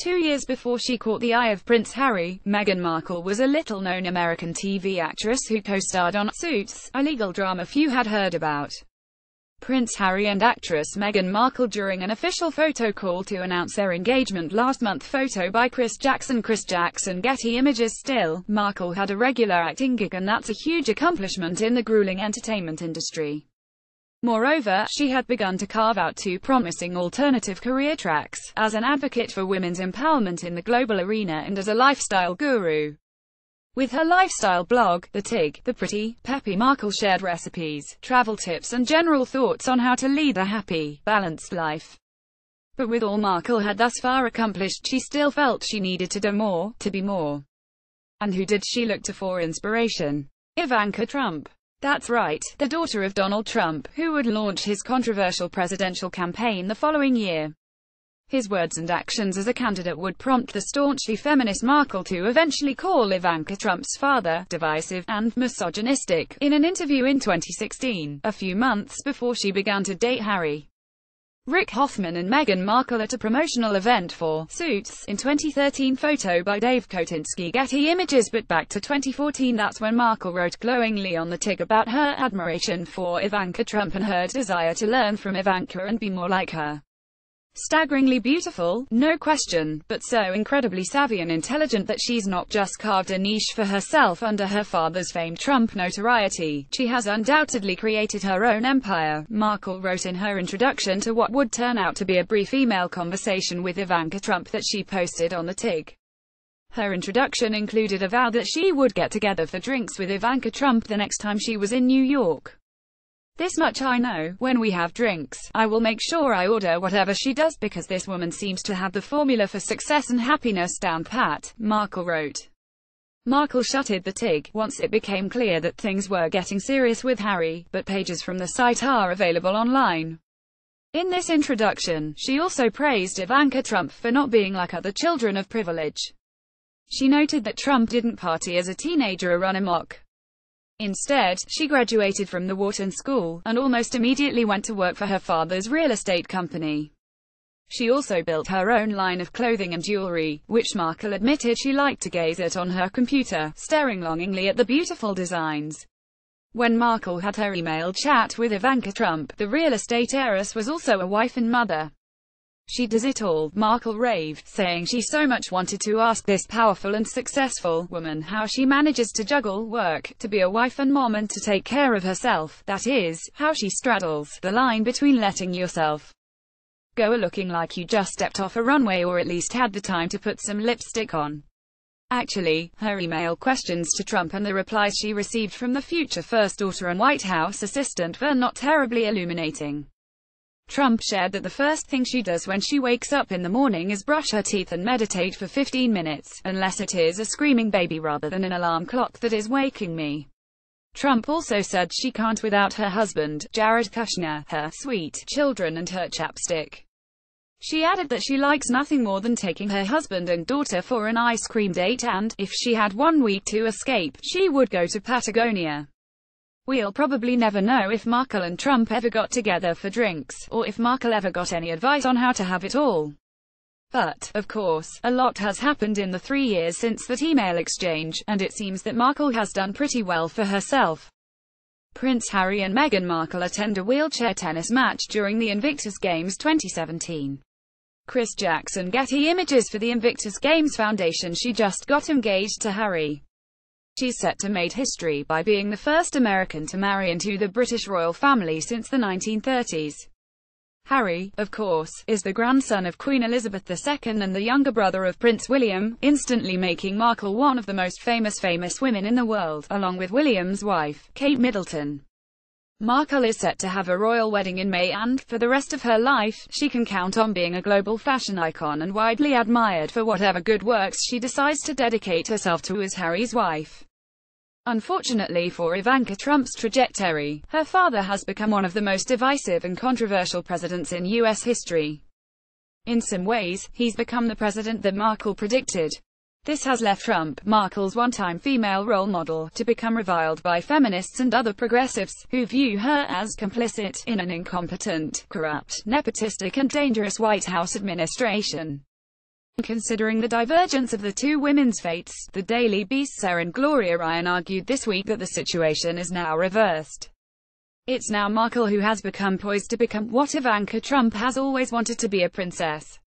2 years before she caught the eye of Prince Harry, Meghan Markle was a little-known American TV actress who co-starred on Suits, a legal drama few had heard about. Prince Harry and actress Meghan Markle during an official photo call to announce their engagement last month. Photo by Chris Jackson. Getty Images. Still, Markle had a regular acting gig, and that's a huge accomplishment in the grueling entertainment industry. Moreover, she had begun to carve out 2 promising alternative career tracks, as an advocate for women's empowerment in the global arena and as a lifestyle guru. With her lifestyle blog, The Tig, the pretty, peppy Markle shared recipes, travel tips and general thoughts on how to lead a happy, balanced life. But with all Markle had thus far accomplished, she still felt she needed to do more, to be more. And who did she look to for inspiration? Ivanka Trump. That's right, the daughter of Donald Trump, who would launch his controversial presidential campaign the following year. His words and actions as a candidate would prompt the staunchly feminist Markle to eventually call Ivanka Trump's father divisive and misogynistic in an interview in 2016, a few months before she began to date Harry. Rick Hoffman and Meghan Markle at a promotional event for Suits in 2013. Photo by Dave Kotinski. Getty Images. But back to 2014, that's when Markle wrote glowingly on The Tig about her admiration for Ivanka Trump and her desire to learn from Ivanka and be more like her. Staggeringly beautiful, no question, but so incredibly savvy and intelligent that she's not just carved a niche for herself under her father's famed Trump notoriety, she has undoubtedly created her own empire, Markle wrote in her introduction to what would turn out to be a brief email conversation with Ivanka Trump that she posted on The Tig. Her introduction included a vow that she would get together for drinks with Ivanka Trump the next time she was in New York. This much I know, when we have drinks, I will make sure I order whatever she does, because this woman seems to have the formula for success and happiness down pat, Markle wrote. Markle shuttered The Tig once it became clear that things were getting serious with Harry, but pages from the site are available online. In this introduction, she also praised Ivanka Trump for not being like other children of privilege. She noted that Trump didn't party as a teenager or run amok. Instead, she graduated from the Wharton School, and almost immediately went to work for her father's real estate company. She also built her own line of clothing and jewelry, which Markle admitted she liked to gaze at on her computer, staring longingly at the beautiful designs. When Markle had her email chat with Ivanka Trump, the real estate heiress was also a wife and mother. She does it all, Markle raved, saying she so much wanted to ask this powerful and successful woman how she manages to juggle work, to be a wife and mom, and to take care of herself, that is, how she straddles the line between letting yourself go looking like you just stepped off a runway or at least had the time to put some lipstick on. Actually, her email questions to Trump and the replies she received from the future first daughter and White House assistant were not terribly illuminating. Trump shared that the first thing she does when she wakes up in the morning is brush her teeth and meditate for 15 minutes, unless it is a screaming baby rather than an alarm clock that is waking me. Trump also said she can't without her husband, Jared Kushner, her sweet children and her chapstick. She added that she likes nothing more than taking her husband and daughter for an ice cream date, and, if she had 1 week to escape, she would go to Patagonia. We'll probably never know if Markle and Trump ever got together for drinks, or if Markle ever got any advice on how to have it all. But, of course, a lot has happened in the 3 years since that email exchange, and it seems that Markle has done pretty well for herself. Prince Harry and Meghan Markle attend a wheelchair tennis match during the Invictus Games 2017. Chris Jackson. Getty Images. For the Invictus Games Foundation, she just got engaged to Harry. She's set to make history by being the first American to marry into the British royal family since the 1930s. Harry, of course, is the grandson of Queen Elizabeth II and the younger brother of Prince William, instantly making Markle one of the most famous women in the world, along with William's wife, Kate Middleton. Markle is set to have a royal wedding in May and, for the rest of her life, she can count on being a global fashion icon and widely admired for whatever good works she decides to dedicate herself to as Harry's wife. Unfortunately for Ivanka Trump's trajectory, her father has become one of the most divisive and controversial presidents in U.S. history. In some ways, he's become the president that Markle predicted. This has left Trump, Markle's one-time female role model, to become reviled by feminists and other progressives, who view her as complicit in an incompetent, corrupt, nepotistic and dangerous White House administration. Considering the divergence of the two women's fates, the Daily Beast's Erin Gloria Ryan argued this week that the situation is now reversed. It's now Markle who has become poised to become what Ivanka Trump has always wanted to be, a princess.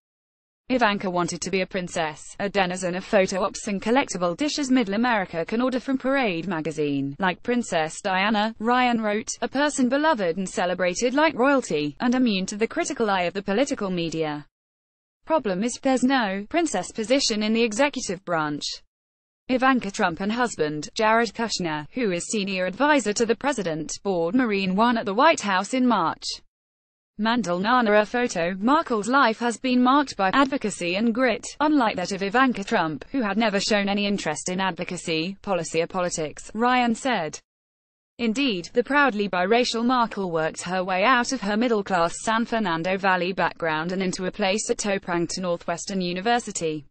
Ivanka wanted to be a princess, a denizen of photo ops and collectible dishes middle America can order from Parade magazine. Like Princess Diana, Ryan wrote, a person beloved and celebrated like royalty, and immune to the critical eye of the political media. Problem is, there's no princess position in the executive branch. Ivanka Trump and husband, Jared Kushner, who is senior advisor to the president, bored Marine One at the White House in March. Mandel Nana. A photo. Markle's life has been marked by advocacy and grit, unlike that of Ivanka Trump, who had never shown any interest in advocacy, policy or politics, Ryan said. Indeed, the proudly biracial Markle worked her way out of her middle-class San Fernando Valley background and into a place at Topanga Northwestern University.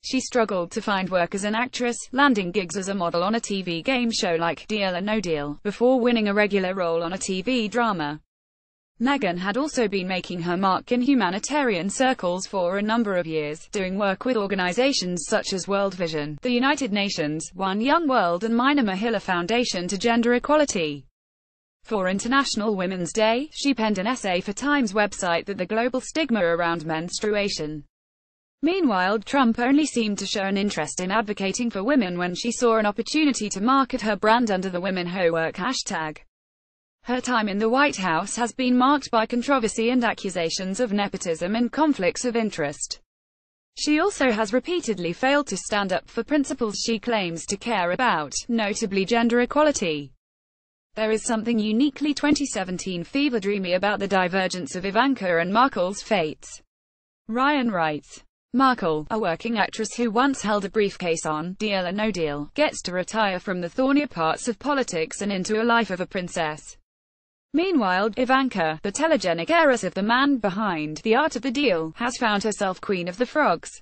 She struggled to find work as an actress, landing gigs as a model on a TV game show like Deal or No Deal, before winning a regular role on a TV drama. Meghan had also been making her mark in humanitarian circles for a number of years, doing work with organizations such as World Vision, the United Nations, One Young World and Mina Mahila Foundation to Gender Equality. For International Women's Day, she penned an essay for Times website that the global stigma around menstruation. Meanwhile, Trump only seemed to show an interest in advocating for women when she saw an opportunity to market her brand under the Women Who Work hashtag. Her time in the White House has been marked by controversy and accusations of nepotism and conflicts of interest. She also has repeatedly failed to stand up for principles she claims to care about, notably gender equality. There is something uniquely 2017 fever-dreamy about the divergence of Ivanka and Markle's fates. Ryan writes. Markle, a working actress who once held a briefcase on Deal or No Deal, gets to retire from the thornier parts of politics and into a life of a princess. Meanwhile, Ivanka, the telegenic heiress of the man behind The Art of the Deal, has found herself Queen of the Frogs.